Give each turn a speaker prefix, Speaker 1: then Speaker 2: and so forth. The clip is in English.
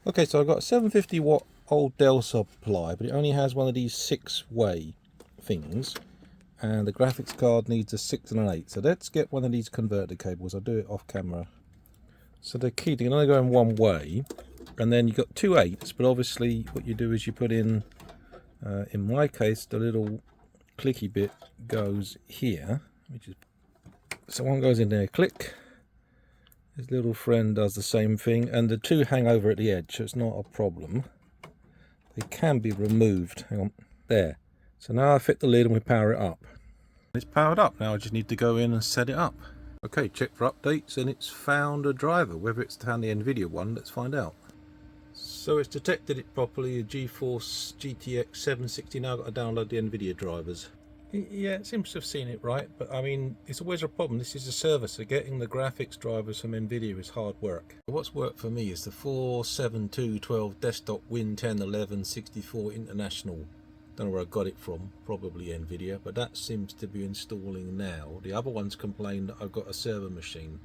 Speaker 1: Okay, so I've got a 750 watt old Dell supply, but it only has one of these 6-way things, and the graphics card needs a 6 and an 8. So let's get one of these converter cables. I'll do it off camera. So the key, they can only go in one way, and then you've got 2 8s, but obviously what you do is you put in my case, the little clicky bit goes here, which is, so one goes in there, click. His little friend does the same thing, and the two hang over at the edge, so it's not a problem. They can be removed. Hang on, there. So now I fit the lid and we power it up. It's powered up. Now I just need to go in and set it up. Okay, check for updates, and it's found a driver. Whether it's found the Nvidia one, let's find out. So it's detected it properly, a GeForce GTX760. Now I've got to download the Nvidia drivers. Yeah, it seems to have seen it right, but I mean, it's always a problem. This is a server, so getting the graphics drivers from Nvidia is hard work. What's worked for me is the 47212 desktop Win 10 11 64 International. Don't know where I got it from, probably Nvidia, but that seems to be installing now. The other ones complain that I've got a server machine.